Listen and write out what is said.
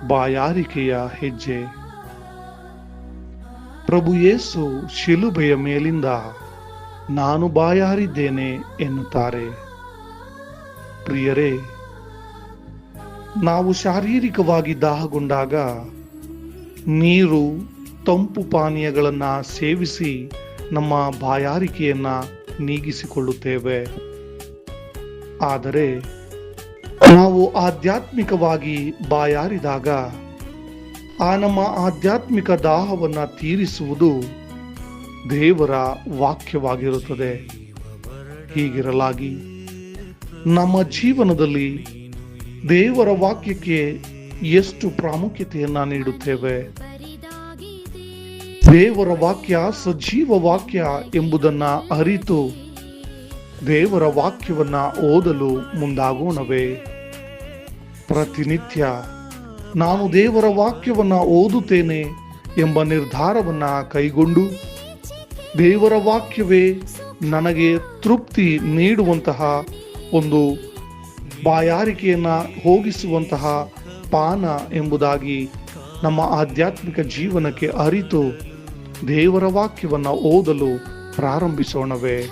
ಬಾಯಾರಿಕೆಯ ಹೆಜ್ಜೆ. ಪ್ರಭು ಯೇಸು ಶಿಲುಬೆಯ ಮೇಲಿಂದ ನಾನು ಬಾಯಾರಿದ್ದೇನೆ ಎನ್ನುತ್ತಾರೆ. ಪ್ರಿಯರೇ, ನಾವು ಶಾರೀರಿಕವಾಗಿ ದಾಹಗೊಂಡಾಗ ನೀರು, ತಂಪು ಪಾನೀಯಗಳನ್ನು ಸೇವಿಸಿ ನಮ್ಮ ಬಾಯಾರಿಕೆಯನ್ನ ನೀಗಿಸಿಕೊಳ್ಳುತ್ತೇವೆ. ಆದರೆ ನಾವು ಆಧ್ಯಾತ್ಮಿಕವಾಗಿ ಬಾಯಾರಿದಾಗ ಆ ನಮ್ಮ ಆಧ್ಯಾತ್ಮಿಕ ದಾಹವನ್ನು ತೀರಿಸುವುದು ದೇವರ ವಾಕ್ಯವಾಗಿರುತ್ತದೆ. ಹೀಗಿರಲಾಗಿ ನಮ್ಮ ಜೀವನದಲ್ಲಿ ದೇವರ ವಾಕ್ಯಕ್ಕೆ ಎಷ್ಟು ಪ್ರಾಮುಖ್ಯತೆಯನ್ನ ನೀಡುತ್ತೇವೆ. ದೇವರ ವಾಕ್ಯ ಸಜೀವ ವಾಕ್ಯ ಎಂಬುದನ್ನ ಅರಿತು ದೇವರ ವಾಕ್ಯವನ್ನ ಓದಲು ಮುಂದಾಗೋಣವೇ? ಪ್ರತಿನಿತ್ಯ ನಾನು ದೇವರ ವಾಕ್ಯವನ್ನ ಓದುತ್ತೇನೆ ಎಂಬ ನಿರ್ಧಾರವನ್ನ ಕೈಗೊಂಡು ದೇವರ ವಾಕ್ಯವೇ ನನಗೆ ತೃಪ್ತಿ ನೀಡುವಂತಹ ಒಂದು ಬಾಯಾರಿಕೆಯನ್ನ ಹೋಗಿಸುವಂತಹ ಪಾನ ಎಂಬುದಾಗಿ ನಮ್ಮ ಆಧ್ಯಾತ್ಮಿಕ ಜೀವನಕ್ಕೆ ಅರಿತು ದೇವರ ವಾಕ್ಯವನ್ನ ಓದಲು ಪ್ರಾರಂಭಿಸೋಣವೇ?